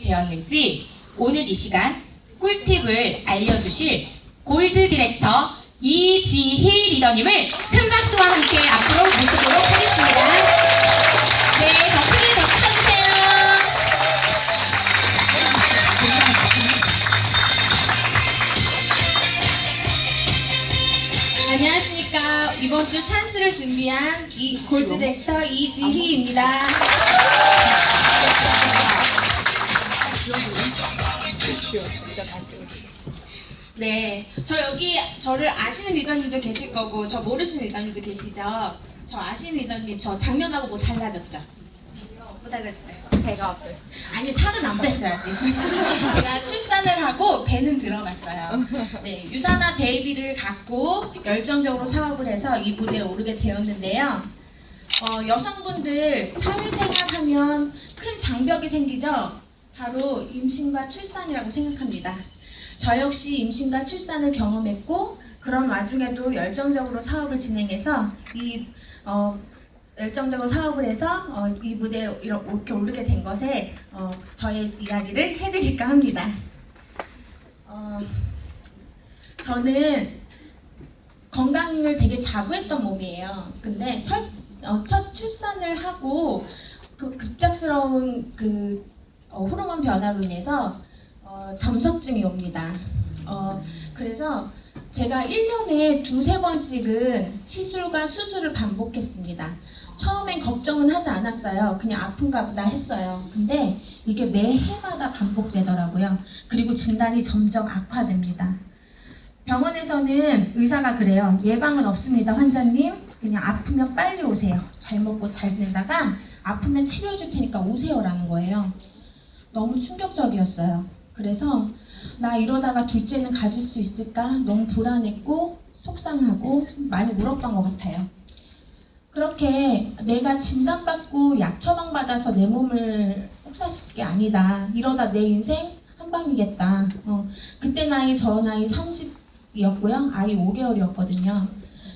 되었는지 오늘 이 시간 꿀팁을 알려주실 골드 디렉터 이지희 리더님을 큰 박수와 함께 앞으로 모시도록 하겠습니다. 네, 더 크게 박수 쳐주세요. 안녕하십니까. 이번 주 찬스를 준비한 골드 디렉터 이지희입니다. 네, 저를 아시는 리더님도 계실 거고 저 모르시는 리더님도 계시죠. 저 아시는 리더님 저 작년하고 뭐 달라졌죠? 뭐 달라졌어요? 배가 아파요. 아니 살은 안 뺐어요 아직. 제가 출산을 하고 배는 들어갔어요. 네, 유산화 베이비를 갖고 열정적으로 사업을 해서 이 무대에 오르게 되었는데요. 여성분들 사회생활하면 큰 장벽이 생기죠. 바로 임신과 출산이라고 생각합니다. 저 역시 임신과 출산을 경험했고 그런 와중에도 열정적으로 사업을 진행해서 열정적으로 사업을 해서 이 무대에 이렇게 오르게 된 것에 저의 이야기를 해드릴까 합니다. 저는 건강을 되게 자부했던 몸이에요. 근데 첫 출산을 하고 그 급작스러운 호르몬 변화로 인해서 담석증이 옵니다. 그래서 제가 1년에 두세 번씩은 시술과 수술을 반복했습니다. 처음엔 걱정은 하지 않았어요. 그냥 아픈가 보다 했어요. 근데 이게 매해마다 반복되더라고요. 그리고 진단이 점점 악화됩니다. 병원에서는 의사가 그래요. 예방은 없습니다, 환자님. 그냥 아프면 빨리 오세요. 잘 먹고 잘 지내다가 아프면 치료해 줄 테니까 오세요라는 거예요. 너무 충격적이었어요. 그래서 나 이러다가 둘째는 가질 수 있을까? 너무 불안했고 속상하고 많이 울었던 것 같아요. 그렇게 내가 진단받고 약 처방받아서 내 몸을 혹사시킬 게 아니다. 이러다 내 인생 한 방이겠다. 그때 저 나이 30이었고요. 아이 5개월이었거든요.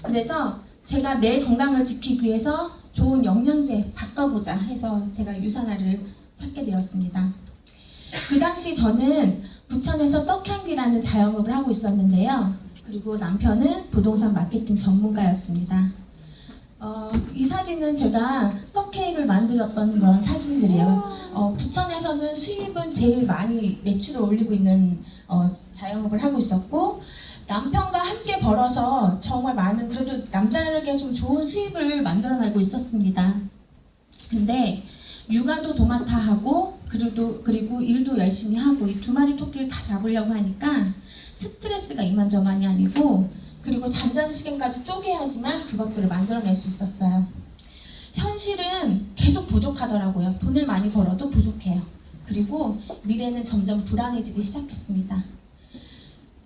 그래서 제가 내 건강을 지키기 위해서 좋은 영양제 바꿔보자 해서 제가 유산화를 찾게 되었습니다. 그 당시 저는 부천에서 떡향기라는 자영업을 하고 있었는데요. 그리고 남편은 부동산 마케팅 전문가였습니다. 이 사진은 제가 떡케이크를 만들었던 그런 사진들이에요. 부천에서는 수입은 제일 많이 매출을 올리고 있는 자영업을 하고 있었고 남편과 함께 벌어서 정말 많은 그래도 남자에게 좀 좋은 수입을 만들어내고 있었습니다. 근데 육아도 도맡아 하고 그리고 일도 열심히 하고 이 두 마리 토끼를 다 잡으려고 하니까 스트레스가 이만저만이 아니고 그리고 잔잔시간까지 쪼개야지만 그것들을 만들어낼 수 있었어요. 현실은 계속 부족하더라고요. 돈을 많이 벌어도 부족해요. 그리고 미래는 점점 불안해지기 시작했습니다.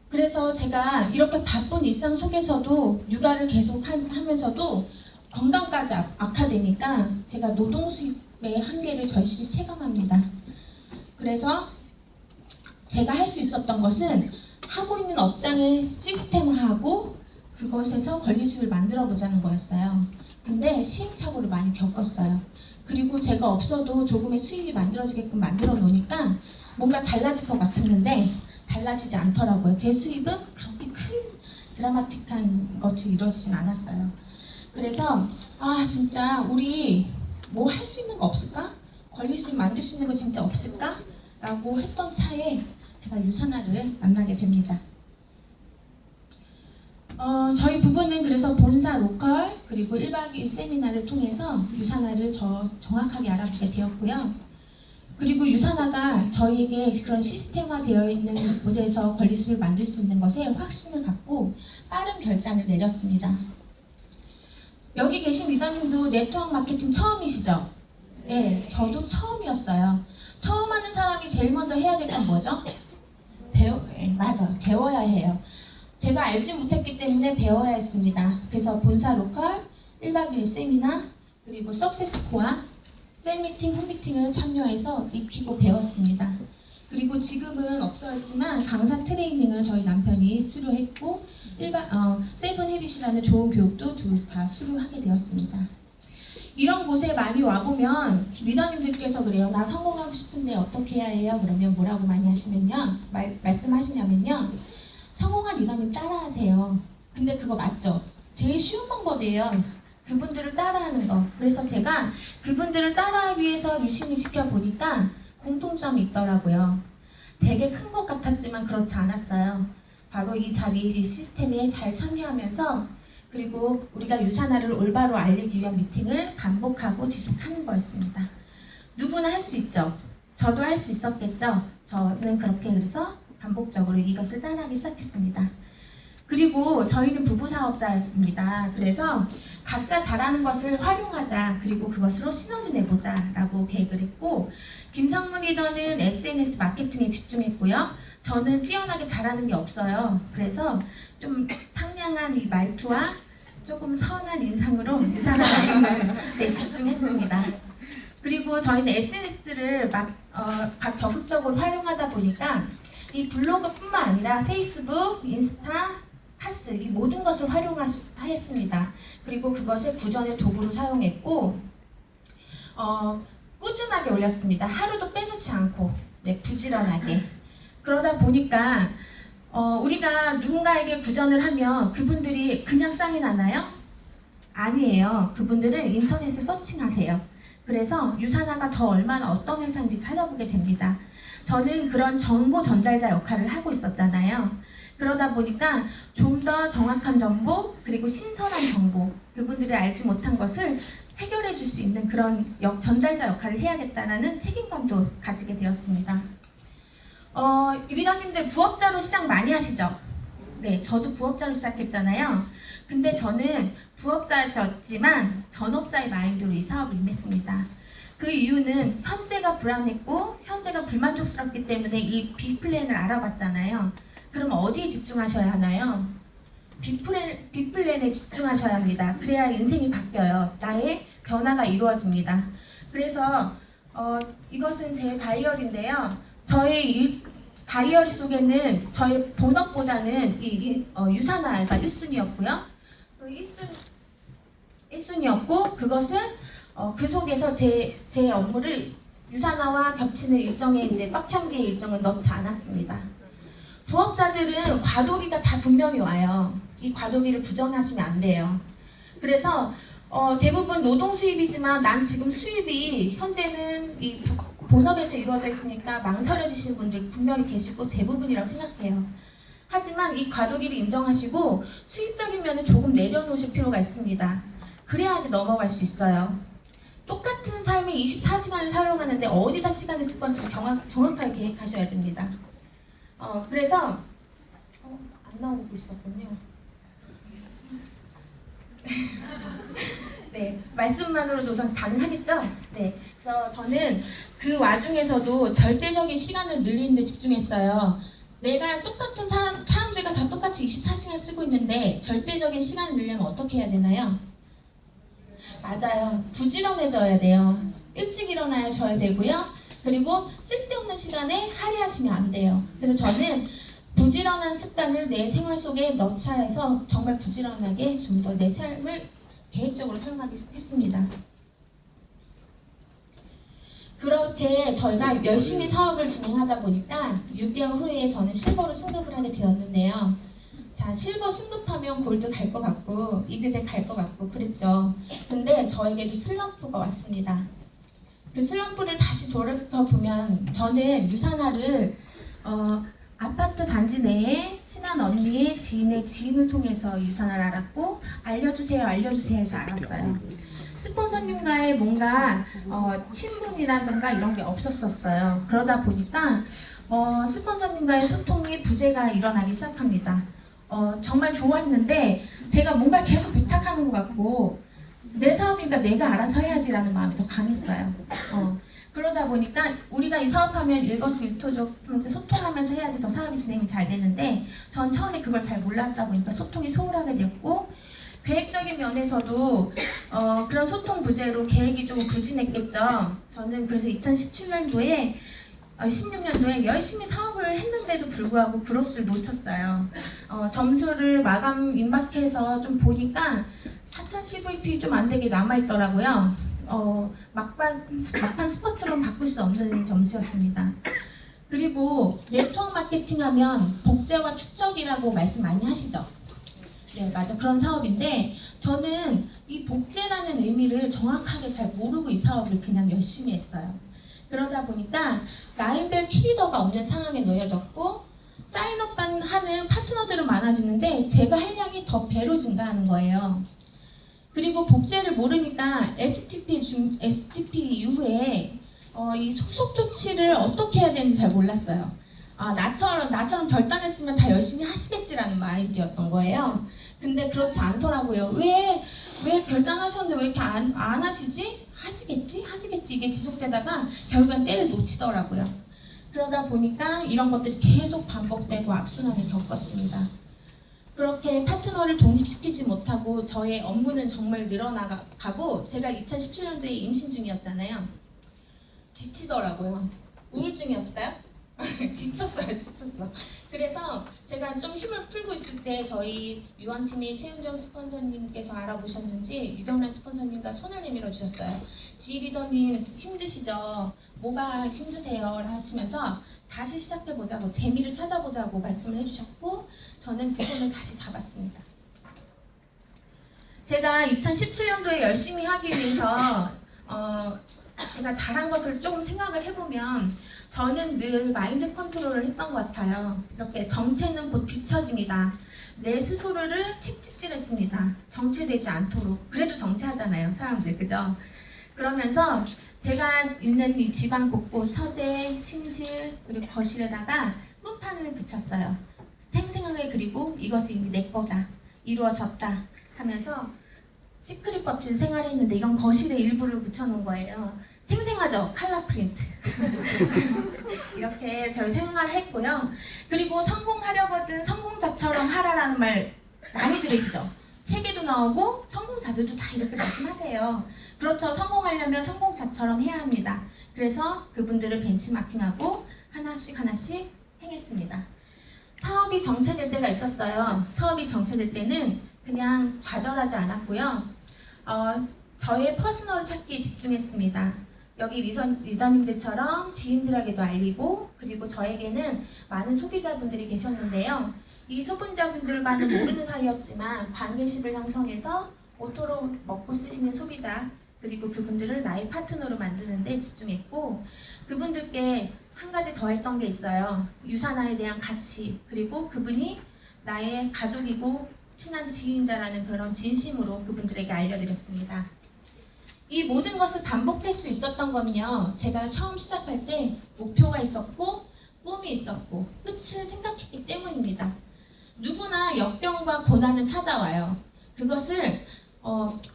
그래서 제가 이렇게 바쁜 일상 속에서도 육아를 계속 하면서도 건강까지 악화되니까 제가 노동 수입의 한계를 절실히 체감합니다. 그래서 제가 할 수 있었던 것은 하고 있는 업장을 시스템화하고 그것에서 권리수입을 만들어 보자는 거였어요. 근데 시행착오를 많이 겪었어요. 그리고 제가 없어도 조금의 수입이 만들어지게끔 만들어 놓으니까 뭔가 달라질 것 같았는데 달라지지 않더라고요. 제 수입은 그렇게 큰 드라마틱한 것이 이루어지진 않았어요. 그래서 진짜 우리 뭐 할 수 있는 거 없을까? 권리수입 만들 수 있는 거 진짜 없을까? 라고 했던 차에 제가 유산화를 만나게 됩니다. 저희 부부는 그래서 본사 로컬 그리고 1박 2일 세미나를 통해서 유산화를 정확하게 알아보게 되었고요. 그리고 유산화가 저희에게 그런 시스템화되어 있는 곳에서 권리수입을 만들 수 있는 것에 확신을 갖고 빠른 결단을 내렸습니다. 여기 계신 리더님도 네트워크 마케팅 처음이시죠? 네, 저도 처음이었어요. 처음 하는 사람이 제일 먼저 해야 될 건 뭐죠? 배워야 해요. 제가 알지 못했기 때문에 배워야 했습니다. 그래서 본사 로컬, 1박 2일 세미나, 그리고 석세스코어, 셀미팅, 홈미팅을 참여해서 익히고 배웠습니다. 그리고 지금은 없어졌지만 강사 트레이닝을 저희 남편이 수료했고 세븐 헤빗이라는 좋은 교육도 둘 다 수료하게 되었습니다. 이런 곳에 많이 와보면 리더님들께서 그래요. 나 성공하고 싶은데 어떻게 해야 해요? 그러면 뭐라고 많이 하시면요. 말씀하시냐면요. 성공한 리더님 따라하세요. 근데 그거 맞죠? 제일 쉬운 방법이에요. 그분들을 따라하는 거. 그래서 제가 그분들을 따라하기 위해서 유심히 지켜보니까 공통점이 있더라고요. 되게 큰 것 같았지만 그렇지 않았어요. 바로 이 자리, 이 시스템에 잘 참여하면서 그리고 우리가 유산화를 올바로 알리기 위한 미팅을 반복하고 지속하는 거였습니다. 누구나 할 수 있죠. 저도 할 수 있었겠죠. 저는 그렇게 그래서 반복적으로 이것을 따라하기 시작했습니다. 그리고 저희는 부부 사업자였습니다. 그래서 각자 잘하는 것을 활용하자. 그리고 그것으로 시너지 내보자 라고 계획을 했고, 김상문 리더는 SNS 마케팅에 집중했고요. 저는 뛰어나게 잘하는 게 없어요. 그래서 좀 상냥한 이 말투와 조금 선한 인상으로 유산화에 집중했습니다. 그리고 저희는 SNS를 각 적극적으로 활용하다 보니까 이 블로그뿐만 아니라 페이스북, 인스타, 카스 이 모든 것을 활용하였습니다. 그리고 그것을 구전의 도구로 사용했고 꾸준하게 올렸습니다. 하루도 빼놓지 않고 부지런하게. 그러다 보니까 우리가 누군가에게 구전을 하면 그분들이 그냥 사인하나요? 아니에요. 그분들은 인터넷에 서칭하세요. 그래서 유산화가 더 얼마나 어떤 회사인지 찾아보게 됩니다. 저는 그런 정보 전달자 역할을 하고 있었잖아요. 그러다 보니까 좀 더 정확한 정보 그리고 신선한 정보 그분들이 알지 못한 것을 해결해 줄 수 있는 그런 전달자 역할을 해야겠다는 책임감도 가지게 되었습니다. 리더님들 부업자로 시작 많이 하시죠? 네, 저도 부업자로 시작했잖아요. 근데 저는 부업자였지만 전업자의 마인드로 이 사업을 임했습니다. 그 이유는 현재가 불안했고 현재가 불만족스럽기 때문에 이 B플랜을 알아봤잖아요. 그럼 어디에 집중하셔야 하나요? B플랜에 집중하셔야 합니다. 그래야 인생이 바뀌어요. 나의 변화가 이루어집니다. 그래서 이것은 제 다이어리인데요. 저의 다이어리 속에는 저의 본업보다는 유산화가 1순위였고요. 1순위였고 그것은 그 속에서 제 업무를 유산화와 겹치는 일정의 이제 떡향기의 일정을 넣지 않았습니다. 부업자들은 과도기가 다 분명히 와요. 이 과도기를 부정하시면 안 돼요. 그래서 대부분 노동 수입이지만 난 지금 수입이 현재는 이 본업에서 이루어져 있으니까 망설여지시는 분들 분명히 계시고 대부분이라고 생각해요. 하지만 이 과도기를 인정하시고 수입적인 면을 조금 내려놓으실 필요가 있습니다. 그래야지 넘어갈 수 있어요. 똑같은 삶에 24시간을 사용하는데 어디다 시간을 쓸 건지 정확하게 계획하셔야 됩니다. 그래서 안 나오고 있었군요. 네, 말씀만으로도 우선 가능하겠죠? 네, 그래서 저는 그 와중에서도 절대적인 시간을 늘리는 데 집중했어요. 내가 똑같은 사람들과 다 똑같이 24시간 쓰고 있는데 절대적인 시간을 늘려면 어떻게 해야 되나요? 맞아요. 부지런해져야 돼요. 일찍 일어나셔야 되고요. 그리고 쓸데없는 시간에 할애하시면 안 돼요. 그래서 저는 부지런한 습관을 내 생활 속에 넣자 해서 정말 부지런하게 좀 더 내 삶을 계획적으로 사용하기 했습니다. 그렇게 저희가 열심히 사업을 진행하다 보니까 6개월 후에 저는 실버로 승급을 하게 되었는데요. 자, 실버 승급하면 골드 갈 것 같고 이그제 갈 것 같고 그랬죠. 근데 저에게도 슬럼프가 왔습니다. 그 슬럼프를 다시 돌아보면 저는 유산화를 아파트 단지 내에 친한 언니의 지인의 지인을 통해서 유산화를 알았고 알려주세요 해서 알았어요. 스폰서님과의 뭔가 친분이라든가 이런 게 없었어요. 그러다 보니까 스폰서님과의 소통이 부재가 일어나기 시작합니다. 정말 좋았는데 제가 뭔가 계속 부탁하는 것 같고 내 사업이니까 내가 알아서 해야지라는 마음이 더 강했어요. 그러다 보니까 우리가 이 사업하면 일거수일투족 소통하면서 해야지 더 사업이 진행이 잘 되는데 전 처음에 그걸 잘 몰랐다 보니까 소통이 소홀하게 되었고 계획적인 면에서도 그런 소통 부재로 계획이 좀 부진했겠죠. 저는 그래서 2017년도에 16년도에 열심히 사업을 했는데도 불구하고 그로스를 놓쳤어요. 점수를 마감 임박해서 좀 보니까 4,000 CVP 좀 안 되게 남아있더라고요. 막판 스포트로 바꿀 수 없는 점수였습니다. 그리고 네트워크 마케팅 하면 복제와 축적이라고 말씀 많이 하시죠? 네, 맞아. 그런 사업인데 저는 이 복제라는 의미를 정확하게 잘 모르고 이 사업을 그냥 열심히 했어요. 그러다 보니까 라인별 키리더가 없는 상황에 놓여졌고 사인업만 하는 파트너들은 많아지는데 제가 할 양이 더 배로 증가하는 거예요. 그리고 복제를 모르니까 STP 이후에 이 소속 조치를 어떻게 해야 되는지 잘 몰랐어요. 나처럼 결단했으면 다 열심히 하시겠지라는 마인드였던 거예요. 근데 그렇지 않더라고요. 왜 결단하셨는데 왜 이렇게 안 하시지? 하시겠지 이게 지속되다가 결국엔 때를 놓치더라고요. 그러다 보니까 이런 것들이 계속 반복되고 악순환을 겪었습니다. 그렇게 파트너를 독립시키지 못하고 저의 업무는 정말 늘어나가고 제가 2017년도에 임신 중이었잖아요. 지치더라고요. 우울증이었을까요? 지쳤어. 그래서 제가 좀 힘을 풀고 있을 때 저희 유한팀의 최은정 스폰서님께서 알아보셨는지 유경란 스폰서님과 손을 내밀어 주셨어요. 지희 리더님 힘드시죠? 뭐가 힘드세요? 하시면서 다시 시작해보자고 재미를 찾아보자고 말씀을 해주셨고 저는 그 손을 다시 잡았습니다. 제가 2017년도에 열심히 하기 위해서 제가 잘한 것을 조금 생각을 해보면 저는 늘 마인드 컨트롤을 했던 것 같아요. 이렇게 정체는 곧 뒤처짐이다. 내 스스로를 채찍질했습니다. 정체되지 않도록. 그래도 정체하잖아요, 사람들, 그죠? 그러면서 제가 있는 이 집안 곳곳, 서재, 침실, 그리고 거실에다가 끝판을 붙였어요. 생생하게 그리고 이것이 이미 내 거다. 이루어졌다. 하면서 시크릿 법칙 생활했는데 이건 거실의 일부를 붙여놓은 거예요. 생생하죠? 칼라 프린트. 이렇게 저희 생활을 했고요. 그리고 성공하려거든 성공자처럼 하라라는 말 많이 들으시죠? 책에도 나오고 성공자들도 다 이렇게 말씀하세요. 그렇죠. 성공하려면 성공자처럼 해야 합니다. 그래서 그분들을 벤치마킹하고 하나씩 행했습니다. 사업이 정체될 때가 있었어요. 사업이 정체될 때는 그냥 좌절하지 않았고요. 저의 퍼스널을 찾기에 집중했습니다. 여기 리더님들처럼 지인들에게도 알리고 그리고 저에게는 많은 소비자분들이 계셨는데요. 이 소비자분들과는 모르는 사이였지만 관계식을 형성해서 오토로 먹고 쓰시는 소비자 그리고 그분들을 나의 파트너로 만드는 데 집중했고 그분들께 한 가지 더 했던 게 있어요. 유산화에 대한 가치 그리고 그분이 나의 가족이고 친한 지인이다라는 그런 진심으로 그분들에게 알려드렸습니다. 이 모든 것을 반복될 수 있었던 건요. 제가 처음 시작할 때 목표가 있었고 꿈이 있었고 끝을 생각했기 때문입니다. 누구나 역병과 고난은 찾아와요. 그것을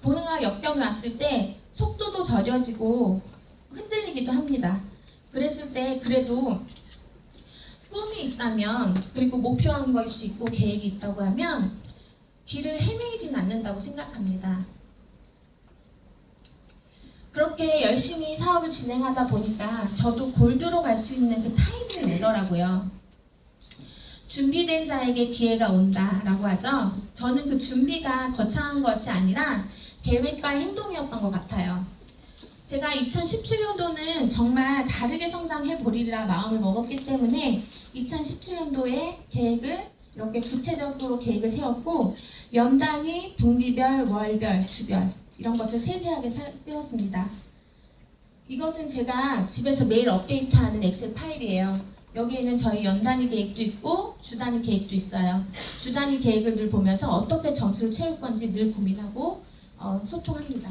고난과 역병이 왔을 때 속도도 더뎌지고 흔들리기도 합니다. 그랬을 때 그래도 꿈이 있다면 그리고 목표한 것이 있고 계획이 있다고 하면 길을 헤매지는 않는다고 생각합니다. 그렇게 열심히 사업을 진행하다 보니까 저도 골드로 갈 수 있는 그 타이밍을 내더라고요. 준비된 자에게 기회가 온다라고 하죠. 저는 그 준비가 거창한 것이 아니라 계획과 행동이었던 것 같아요. 제가 2017년도는 정말 다르게 성장해 보리라 마음을 먹었기 때문에 2017년도에 계획을 이렇게 구체적으로 계획을 세웠고 연단위, 분기별, 월별, 주별 이런 것을 세세하게 세웠습니다. 이것은 제가 집에서 매일 업데이트하는 엑셀 파일이에요. 여기에는 저희 연단위 계획도 있고 주단위 계획도 있어요. 주단위 계획을 늘 보면서 어떻게 점수를 채울 건지 늘 고민하고 소통합니다.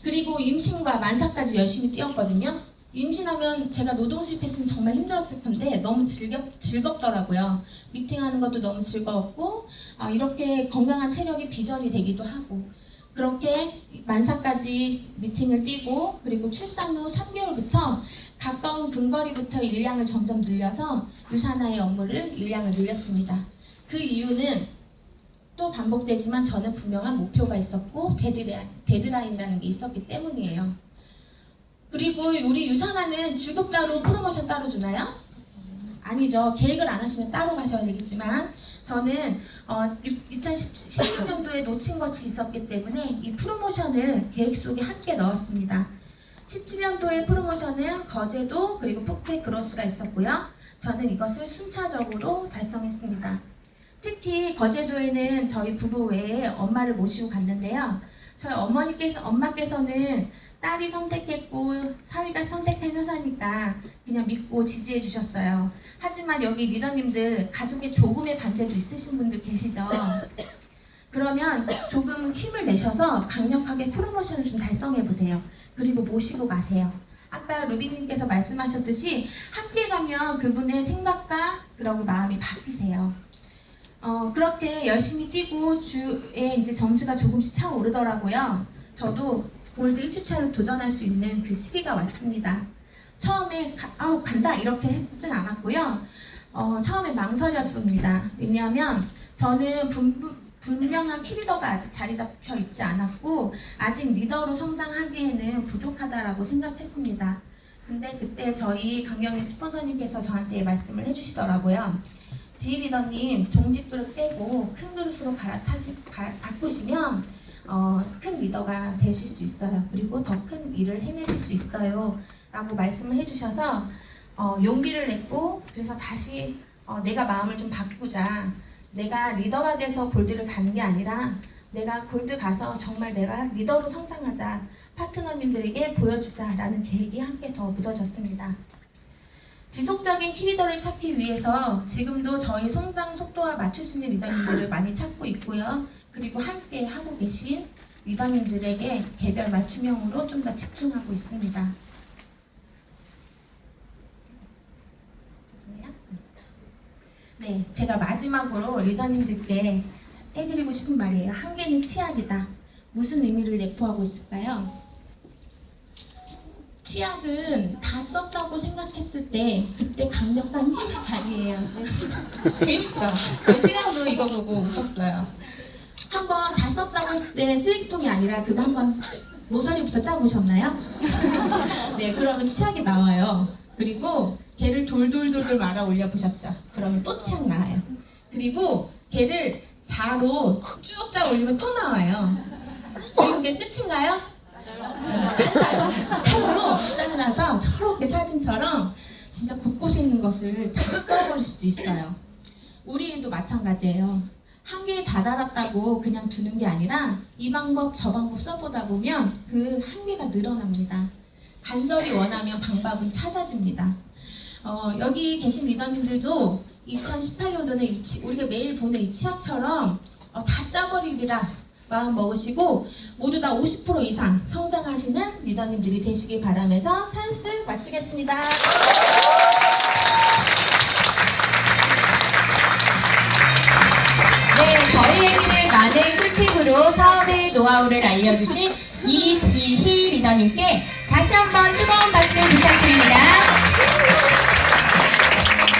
그리고 임신과 만사까지 열심히 뛰었거든요. 임신하면 제가 노동 실패했으면 정말 힘들었을 텐데 너무 즐겁더라고요. 미팅하는 것도 너무 즐거웠고 이렇게 건강한 체력이 비전이 되기도 하고 그렇게 만사까지 미팅을 뛰고 그리고 출산 후 3개월부터 가까운 근거리부터 일량을 점점 늘려서 유산화의 업무를 일량을 늘렸습니다. 그 이유는 또 반복되지만 저는 분명한 목표가 있었고 데드라인이라는 게 있었기 때문이에요. 그리고 우리 유산화는 주급 따로 프로모션 따로 주나요? 아니죠. 계획을 안 하시면 따로 가셔야 되겠지만 저는 2016년도에 놓친 것이 있었기 때문에 이 프로모션을 계획 속에 함께 넣었습니다. 17년도에 프로모션은 거제도 그리고 푸켓 크로스가 있었고요. 저는 이것을 순차적으로 달성했습니다. 특히 거제도에는 저희 부부 외에 엄마를 모시고 갔는데요. 저희 엄마께서는 딸이 선택했고 사위가 선택한 회사니까 그냥 믿고 지지해 주셨어요. 하지만 여기 리더님들 가족의 조금의 반대도 있으신 분들 계시죠? 그러면 조금 힘을 내셔서 강력하게 프로모션을 좀 달성해 보세요. 그리고 모시고 가세요. 아까 루비님께서 말씀하셨듯이 함께 가면 그분의 생각과 그리고 마음이 바뀌세요. 그렇게 열심히 뛰고 주에 이제 점수가 조금씩 차오르더라고요. 저도 골드 1주차를 도전할 수 있는 그 시기가 왔습니다. 처음에 간다 이렇게 했진 않았고요. 처음에 망설였습니다. 왜냐하면 저는 분명한 키리더가 아직 자리 잡혀 있지 않았고 아직 리더로 성장하기에는 부족하다라고 생각했습니다. 근데 그때 저희 강경희 스폰서님께서 저한테 말씀을 해주시더라고요. 지희 리더님 종직그릇 빼고 큰 그릇으로 바꾸시면 큰 리더가 되실 수 있어요. 그리고 더 큰 일을 해내실 수 있어요. 라고 말씀을 해주셔서 용기를 냈고 그래서 다시 내가 마음을 좀 바꾸자. 내가 리더가 돼서 골드를 가는 게 아니라 내가 골드 가서 정말 내가 리더로 성장하자. 파트너님들에게 보여주자라는 계획이 함께 더 묻어졌습니다. 지속적인 키리더를 찾기 위해서 지금도 저희 성장 속도와 맞출 수 있는 리더님들을 많이 찾고 있고요. 그리고 함께 하고 계신 리더님들에게 개별 맞춤형으로 좀 더 집중하고 있습니다. 네, 제가 마지막으로 리더님들께 해드리고 싶은 말이에요. 한계는 치약이다. 무슨 의미를 내포하고 있을까요? 치약은 다 썼다고 생각했을 때 그때 강력한 힘을 발휘해요. 재밌죠? 저 신랑도 이거 보고 웃었어요. 한번 다 썼다고 했을 때 쓰레기통이 아니라 그거 한번 모서리부터 짜보셨나요? 네, 그러면 치약이 나와요. 그리고 걔를 돌돌돌돌 말아 올려 보셨죠? 그러면 또 치약 나와요. 그리고 걔를 4로 쭉 짜 올리면 또 나와요. 그리고 그게 끝인가요? 칼로 잘라서 저렇게 사진처럼 진짜 곳곳에 있는 것을 다 써버릴 수도 있어요. 우리도 마찬가지예요. 한계에 다다랐다고 그냥 두는 게 아니라 이 방법 저 방법 써보다 보면 그 한계가 늘어납니다. 간절히 원하면 방법은 찾아집니다. 여기 계신 리더님들도 2018년도는 우리가 매일 보는 이 치약처럼 다 짜버리리라 마음 먹으시고 모두 다 50% 이상 성장하시는 리더님들이 되시길 바라면서 찬스 마치겠습니다. 네, 저희에게는 많은 꿀팁으로 사업의 노하우를 알려주신 이지희 리더님께 다시 한번 뜨거운 박수 부탁드립니다.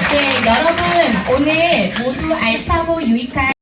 네, 여러분 오늘 모두 알차고 유익한